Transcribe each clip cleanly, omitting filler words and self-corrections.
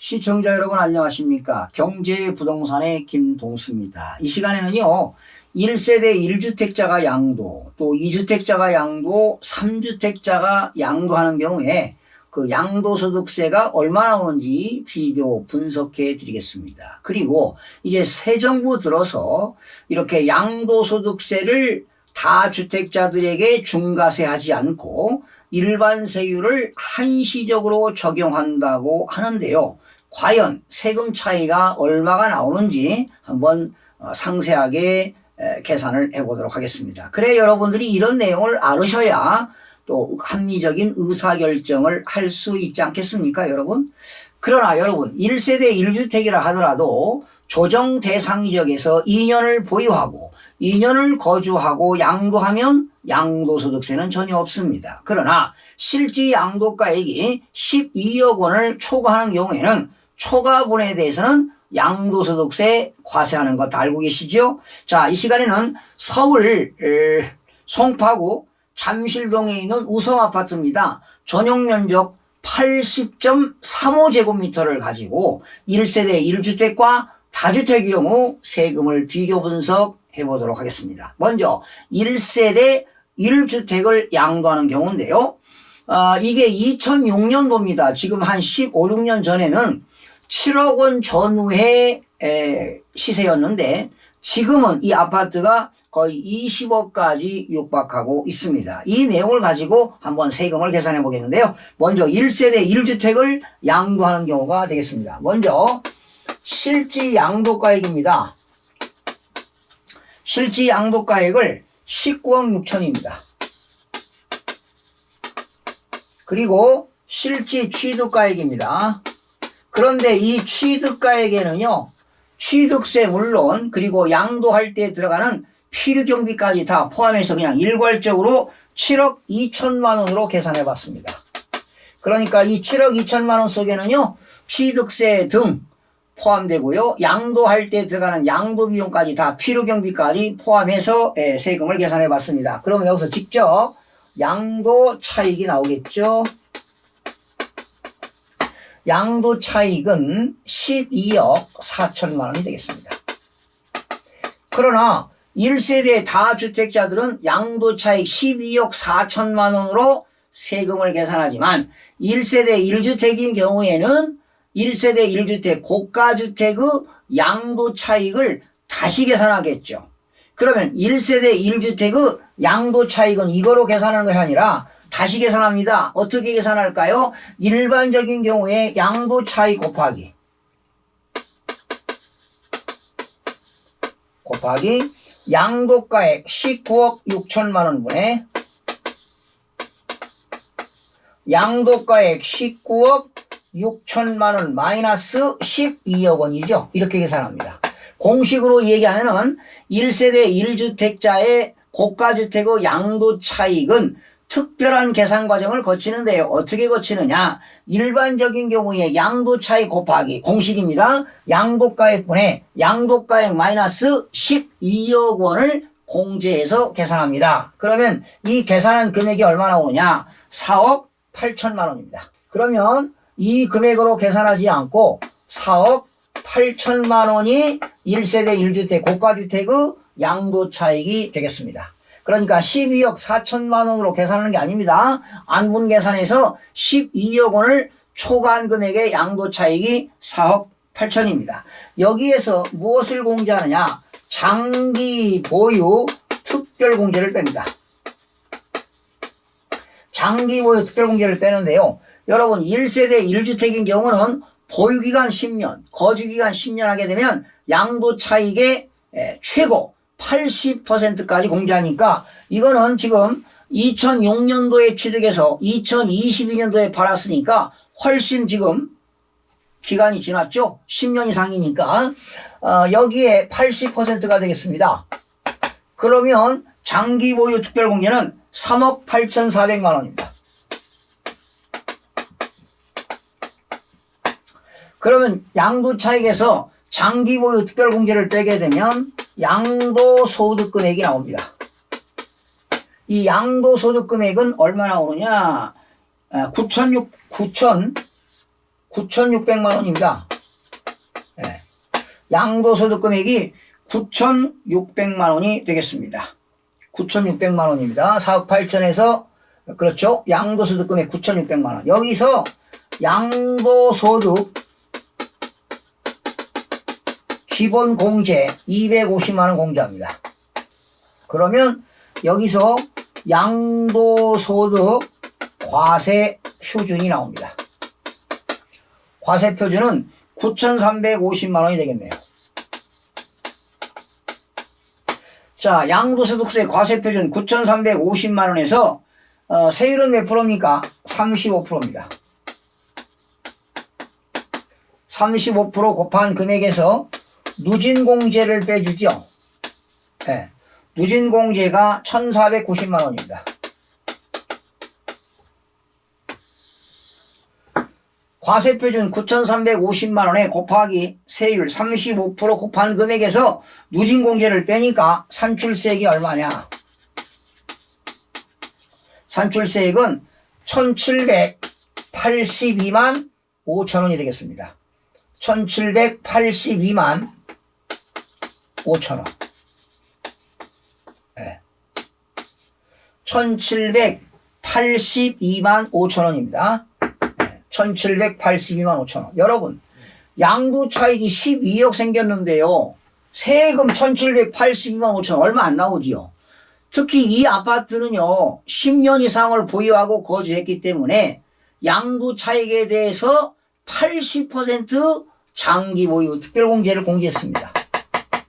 시청자 여러분 안녕하십니까? 경제부동산의 김동수입니다. 이 시간에는요, 1세대 1주택자가 양도, 또 2주택자가 양도, 3주택자가 양도하는 경우에 그 양도소득세가 얼마나 오는지 비교 분석해 드리겠습니다. 그리고 이제 새 정부 들어서 이렇게 양도소득세를 다주택자들에게 중과세하지 않고 일반 세율을 한시적으로 적용한다고 하는데요. 과연 세금 차이가 얼마가 나오는지 한번 상세하게 계산을 해보도록 하겠습니다. 그래 여러분들이 이런 내용을 알으셔야 또 합리적인 의사결정을 할 수 있지 않겠습니까 여러분? 그러나 여러분 1세대 1주택이라 하더라도 조정 대상 지역에서 2년을 보유하고 2년을 거주하고 양도하면 양도소득세는 전혀 없습니다. 그러나 실제 양도가액이 12억 원을 초과하는 경우에는 초과분에 대해서는 양도소득세 과세하는 것 알고 계시죠? 자, 이 시간에는 서울 송파구 잠실동에 있는 우성아파트입니다. 전용면적 80.35제곱미터를 가지고 1세대 1주택과 다주택의 경우 세금을 비교 분석해 보도록 하겠습니다. 먼저 1세대 1주택을 양도하는 경우인데요. 이게 2006년도입니다. 지금 한 15, 16년 전에는 7억 원 전후의 시세였는데 지금은 이 아파트가 거의 20억까지 육박하고 있습니다. 이 내용을 가지고 한번 세금을 계산해 보겠는데요. 먼저 1세대 1주택을 양도하는 경우가 되겠습니다. 먼저 실지 양도가액입니다. 실지 양도가액을 19억 6천입니다. 그리고 실지 취득가액입니다. 그런데 이 취득가액에는요, 취득세 물론 그리고 양도할 때 들어가는 필요경비까지 다 포함해서 그냥 일괄적으로 7억 2천만 원으로 계산해 봤습니다. 그러니까 이 7억 2천만 원 속에는요, 취득세 등 포함되고요, 양도할 때 들어가는 양도비용까지 다 필요경비까지 포함해서 세금을 계산해 봤습니다. 그럼 여기서 직접 양도 차익이 나오겠죠. 양도 차익은 12억 4천만 원이 되겠습니다. 그러나 1세대 다주택자들은 양도 차익 12억 4천만 원으로 세금을 계산하지만 1세대 1주택인 경우에는 1세대 1주택 고가주택의 양도 차익을 다시 계산하겠죠. 그러면 1세대 1주택의 양도 차익은 이거로 계산하는 것이 아니라 다시 계산합니다. 어떻게 계산할까요? 일반적인 경우에 양도 차익 곱하기 양도가액 19억 6천만 원분의 양도가액 19억 6천만 원 마이너스 12억 원이죠. 이렇게 계산합니다. 공식으로 얘기하면은 1세대 1주택자의 고가주택의 양도 차익은 특별한 계산 과정을 거치는데요. 어떻게 거치느냐? 일반적인 경우에 양도 차익 곱하기 공식입니다. 양도가액분의 양도가액 마이너스 12억 원을 공제해서 계산합니다. 그러면 이 계산한 금액이 얼마 나오느냐? 4억 8천만 원입니다. 그러면 이 금액으로 계산하지 않고 4억 8천만 원이 1세대 1주택 고가주택의 양도 차익이 되겠습니다. 그러니까 12억 4천만 원으로 계산하는 게 아닙니다. 안분 계산해서 12억 원을 초과한 금액의 양도 차익이 4억 8천입니다. 여기에서 무엇을 공제하느냐? 장기 보유 특별 공제를 뺍니다. 장기 보유 특별 공제를 빼는데요. 여러분 1세대 1주택인 경우는 보유기간 10년, 거주기간 10년 하게 되면 양도 차익의 최고 80%까지 공제하니까 이거는 지금 2006년도에 취득해서 2022년도에 팔았으니까 훨씬 지금 기간이 지났죠. 10년 이상이니까 여기에 80%가 되겠습니다. 그러면 장기 보유 특별 공제는 3억 8,400만 원입니다. 그러면 양도 차익에서 장기 보유 특별 공제를 빼게 되면 양도소득 금액이 나옵니다. 이 양도소득 금액은 얼마 나오느냐? 9,600만 원입니다. 네. 양도소득 금액이 9,600만 원이 되겠습니다. 9,600만 원입니다. 4억 8천에서 그렇죠. 양도소득 금액 9,600만 원. 여기서 양도소득 기본 공제 250만 원 공제합니다. 그러면 여기서 양도소득 과세 표준이 나옵니다. 과세 표준은 9,350만 원이 되겠네요. 자, 양도소득세 과세 표준 9,350만 원에서 세율은 몇 프로입니까? 35%입니다. 35% 곱한 금액에서 누진공제를 빼주죠. 네. 누진공제가 1,490만 원입니다. 과세표준 9,350만 원에 곱하기 세율 35% 곱한 금액에서 누진공제를 빼니까 산출세액이 얼마냐? 산출세액은 1,782만 5천 원이 되겠습니다. 1,782만 5천 원. 네. 1,782만 5천 원입니다. 1,782만 5천 원. 여러분, 양도 차익이 12억 생겼는데요. 세금 1,782만 5천 원 얼마 안 나오지요. 특히 이 아파트는요, 10년 이상을 보유하고 거주했기 때문에 양도 차익에 대해서 80% 장기 보유 특별공제를 공제했습니다.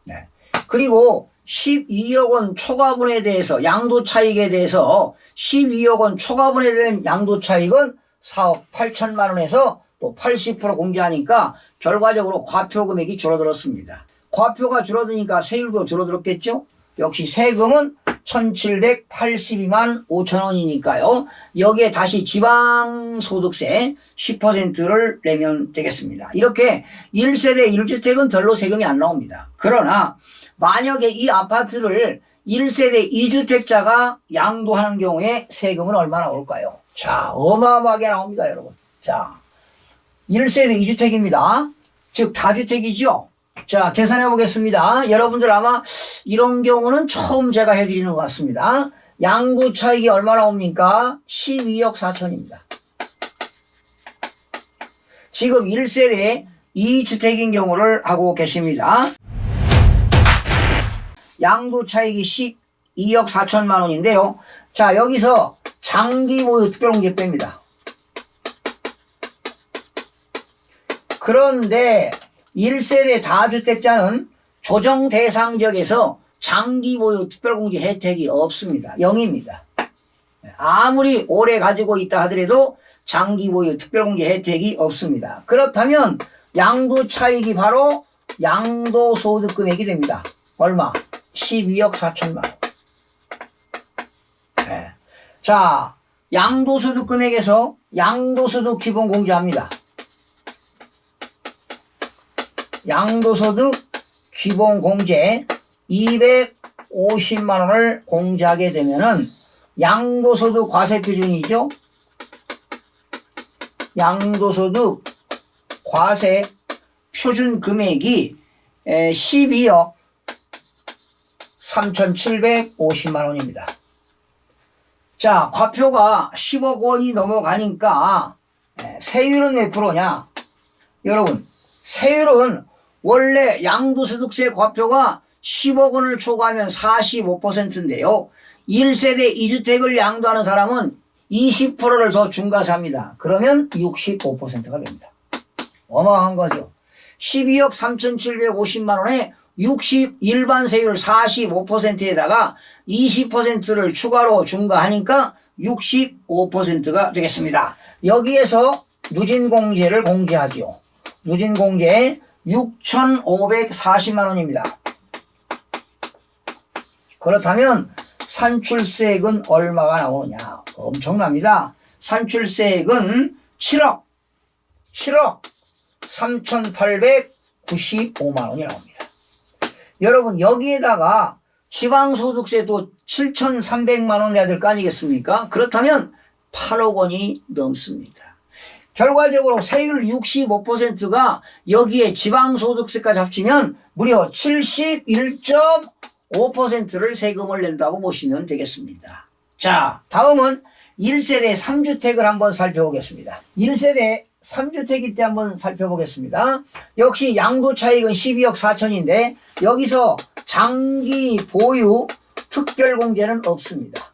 네. 그리고 12억 원 초과분에 대해서 양도 차익에 대해서 12억 원 초과분에 대한 양도 차익은 4억 8천만 원에서 또 80% 공제하니까 결과적으로 과표 금액이 줄어들었습니다. 과표가 줄어드니까 세율도 줄어들었겠죠? 역시 세금은 1,782만 5천 원이니까요. 여기에 다시 지방소득세 10%를 내면 되겠습니다. 이렇게 1세대 1주택은 별로 세금이 안 나옵니다. 그러나 만약에 이 아파트를 1세대 2주택자가 양도하는 경우에 세금은 얼마나 올까요? 자, 어마어마하게 나옵니다, 여러분. 자, 1세대 2주택입니다. 즉, 다주택이죠? 자, 계산해 보겠습니다. 여러분들 아마 이런 경우는 처음 제가 해드리는 것 같습니다. 양도 차익이 얼마나 옵니까? 12억 4천입니다. 지금 1세대 2주택인 경우를 하고 계십니다. 양도 차익이 12억 4천만 원인데요. 자, 여기서 장기 보유 특별공제 뺍니다. 그런데 1세대 다주택자는 조정 대상 지역에서 장기 보유 특별공제 혜택이 없습니다. 0입니다. 아무리 오래 가지고 있다 하더라도 장기 보유 특별공제 혜택이 없습니다. 그렇다면 양도 차익이 바로 양도소득 금액이 됩니다. 얼마? 12억 4천만 원. 네. 자, 양도소득 금액에서 양도소득 기본 공제합니다. 양도소득 기본 공제 250만 원을 공제하게 되면은 양도소득 과세 표준이죠. 양도소득 과세 표준 금액이 12억 3,750만 원입니다. 자, 과표가 10억 원이 넘어가니까 세율은 몇 프로냐? 여러분, 세율은 원래 양도소득세 과표가 10억 원을 초과하면 45%인데요. 1세대 2주택을 양도하는 사람은 20%를 더 중과세합니다. 그러면 65%가 됩니다. 어마어마한 거죠. 12억 3,750만 원에 60 일반 세율 45%에다가 20%를 추가로 중과하니까 65%가 되겠습니다. 여기에서 누진공제를 공제하죠. 누진공제 6,540만 원입니다. 그렇다면 산출세액은 얼마가 나오느냐? 엄청납니다. 산출세액은 7억 3,895만 원이 나옵니다. 여러분, 여기에다가 지방소득세도 7,300만 원 내야 될 거 아니겠습니까? 그렇다면 8억 원이 넘습니다. 결과적으로 세율 65%가 여기에 지방소득세까지 합치면 무려 71.5%를 세금을 낸다고 보시면 되겠습니다. 자, 다음은 1세대 3주택을 한번 살펴보겠습니다. 1세대 3주택일 때 한번 살펴보겠습니다. 역시 양도 차익은 12억 4천인데 여기서 장기 보유 특별공제는 없습니다.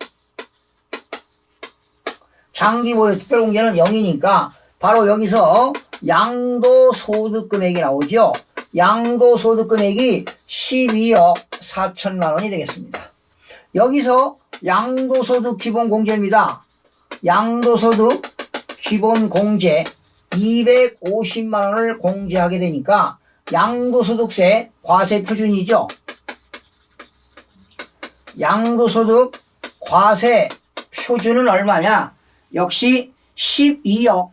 장기 보유 특별공제는 0이니까 바로 여기서 양도소득금액이 나오죠. 양도소득금액이 12억 4천만 원이 되겠습니다. 여기서 양도소득 기본공제입니다. 양도소득 기본공제 250만 원을 공제하게 되니까 양도소득세 과세 표준이죠. 양도소득 과세 표준은 얼마냐? 역시 12억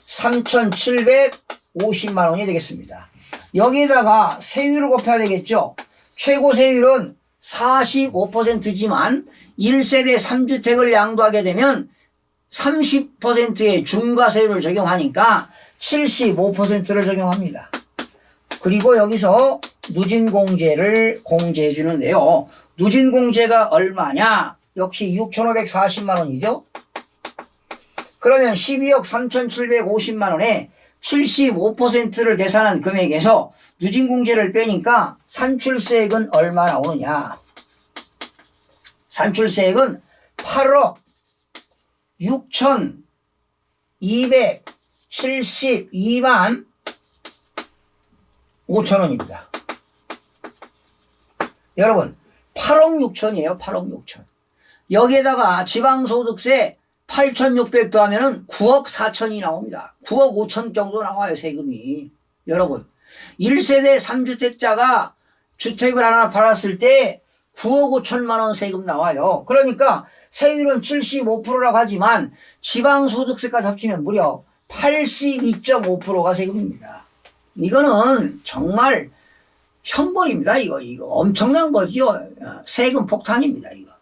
3,750만 원이 되겠습니다. 여기에다가 세율을 곱해야 되겠죠. 최고 세율은 45%지만 1세대 3주택을 양도하게 되면 30%의 중과세율을 적용하니까 75%를 적용합니다. 그리고 여기서 누진공제를 공제해 주는데요. 누진공제가 얼마냐? 역시 6,540만 원이죠. 그러면 12억 3,750만 원에 75%를 계산한 금액에서 누진공제를 빼니까 산출세액은 얼마 나오느냐? 산출세액은 8억 6,272만 5천 원입니다. 여러분 8억 6천이에요. 8억 6천. 여기에다가 지방소득세 8,600 더하면은 9억 4천이 나옵니다. 9억 5천 정도 나와요, 세금이. 여러분, 1세대 3주택자가 주택을 하나 팔았을 때 9억 5천만 원 세금 나와요. 그러니까 세율은 75%라고 하지만 지방소득세까지 합치면 무려 82.5%가 세금입니다. 이거는 정말 형벌입니다. 이거 엄청난 거죠. 세금 폭탄입니다. 이거.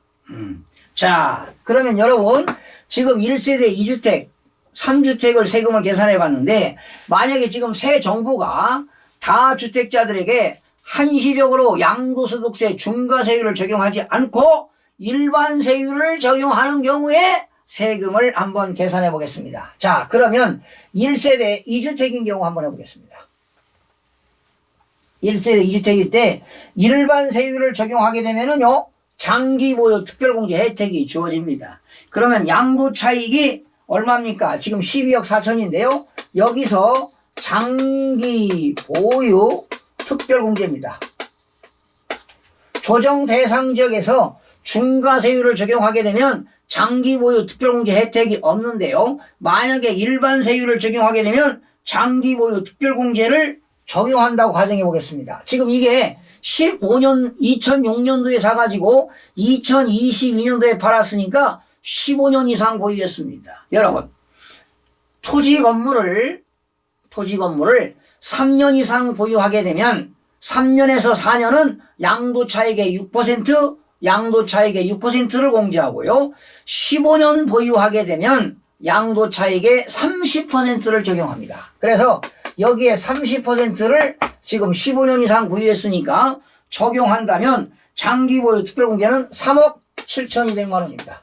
자, 그러면 여러분 지금 1세대 2주택 3주택을 세금을 계산해 봤는데 만약에 지금 새 정부가 다주택자들에게 한시적으로 양도소득세 중과세율을 적용하지 않고 일반 세율을 적용하는 경우에 세금을 한번 계산해 보겠습니다. 자, 그러면 1세대 2주택인 경우 한번 해보겠습니다. 1세대 2주택일 때 일반 세율을 적용하게 되면은요, 장기 보유 특별공제 혜택이 주어집니다. 그러면 양도 차익이 얼마입니까? 지금 12억 4천인데요. 여기서 장기 보유 특별공제입니다. 조정 대상 지역에서 중과세율을 적용하게 되면 장기 보유 특별공제 혜택이 없는데요. 만약에 일반 세율을 적용하게 되면 장기 보유 특별공제를 적용한다고 가정해 보겠습니다. 지금 이게 15년 2006년도에 사가지고 2022년도에 팔았으니까 15년 이상 보유했습니다. 여러분, 토지 건물을 3년 이상 보유하게 되면 3년에서 4년은 양도차익의 6%, 양도차익의 6%를 공제하고요. 15년 보유하게 되면 양도차익의 30%를 적용합니다. 그래서 여기에 30%를 지금 15년 이상 보유했으니까 적용한다면 장기 보유 특별공제는 3억 7,200만 원입니다.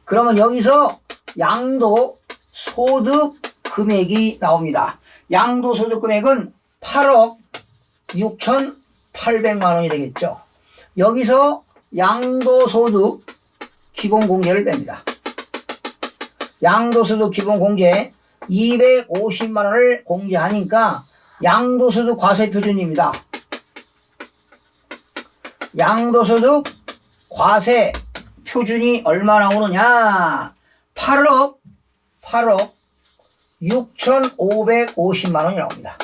그러면 여기서 양도소득 금액이 나옵니다. 양도소득 금액은 8억 6,800만 원이 되겠죠. 여기서 양도소득 기본공제를 뺍니다. 양도소득 기본공제 250만 원을 공제하니까 양도소득 과세 표준입니다. 양도소득 과세 표준이 얼마 나오느냐? 8억 6,550만 원이 나옵니다.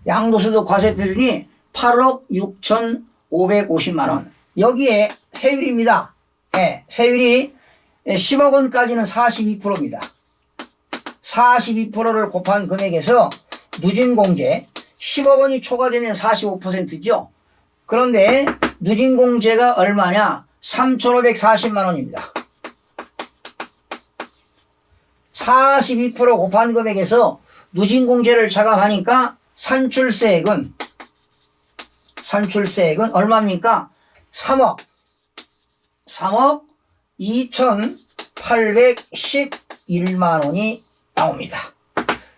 양도소득 과세 표준이 8억 6,550만 원. 여기에 세율입니다. 네, 세율이 10억 원까지는 42%입니다. 42%를 곱한 금액에서 누진공제 10억 원이 초과되면 45%죠. 그런데 누진공제가 얼마냐? 3,540만 원입니다. 42% 곱한 금액에서 누진공제를 차감하니까 산출세액은 얼마입니까? 3억 2,811만 원이 나옵니다.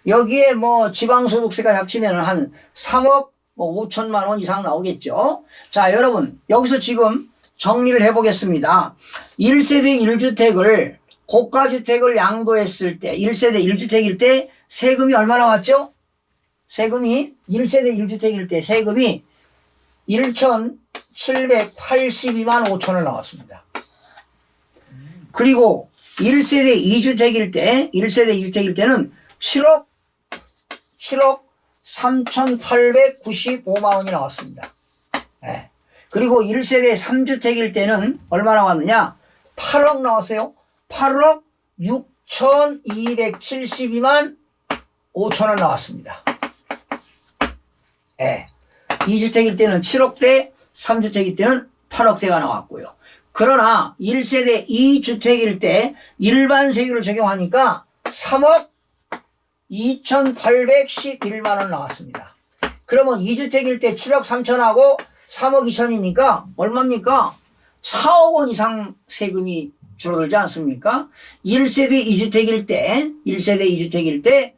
여기에 뭐 지방소득세가 합치면 한 3억 5천만 원 이상 나오겠죠. 자, 여러분 여기서 지금 정리를 해보겠습니다. 1세대 1주택을 고가주택을 양도했을 때 1세대 1주택일 때 세금이 얼마 나왔죠? 세금이 1세대 1주택일 때 세금이 1,782만 5천 원 나왔습니다. 그리고 1세대 2주택일 때는 7억 3,895만 원이 나왔습니다. 네. 그리고 1세대 3주택일 때는 얼마 나왔느냐? 8억 나왔어요. 8억 6,272만 5천 원 나왔습니다. 네. 2주택일 때는 7억대, 3주택일 때는 8억대가 나왔고요. 그러나 1세대 2주택일 때 일반 세율을 적용하니까 3억 2,811만 원 나왔습니다. 그러면 2주택일 때 7억 3천하고 3억 2천이니까 얼마입니까? 4억 원 이상 세금이 줄어들지 않습니까? 1세대 2주택일 때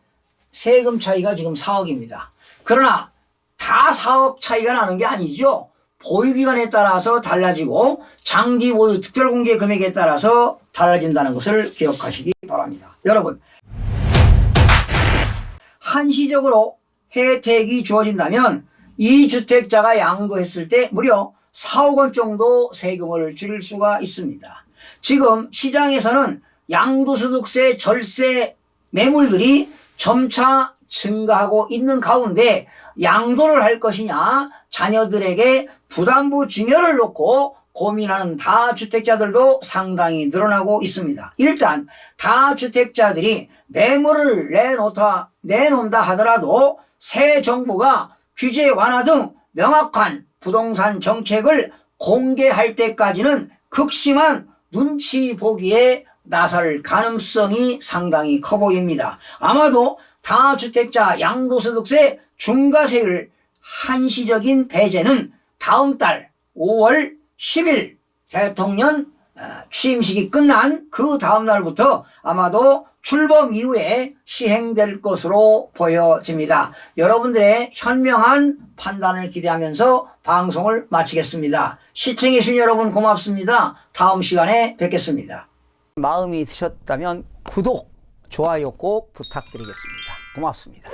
세금 차이가 지금 4억입니다. 그러나 다 4억 차이가 나는 게 아니죠. 보유기간에 따라서 달라지고 장기 보유 특별공제 금액에 따라서 달라진다는 것을 기억하시기 바랍니다. 여러분, 한시적으로 혜택이 주어진다면 이 주택자가 양도했을 때 무려 4억 원 정도 세금을 줄일 수가 있습니다. 지금 시장에서는 양도소득세 절세 매물들이 점차 증가하고 있는 가운데 양도를 할 것이냐 자녀들에게 부담부 증여를 놓고 고민하는 다주택자들도 상당히 늘어나고 있습니다. 일단 다주택자들이 매물을 내놓는다 하더라도 새 정부가 규제 완화 등 명확한 부동산 정책을 공개할 때까지는 극심한 눈치 보기에 나설 가능성이 상당히 커 보입니다. 아마도 다주택자 양도소득세 중과세율 한시적인 배제는 다음 달 5월 10일 대통령 취임식이 끝난 그 다음 날부터 아마도 출범 이후에 시행될 것으로 보여집니다. 여러분들의 현명한 판단을 기대하면서 방송을 마치겠습니다. 시청해 주신 여러분 고맙습니다. 다음 시간에 뵙겠습니다. 마음이 드셨다면 구독, 좋아요 꼭 부탁드리겠습니다. 고맙습니다.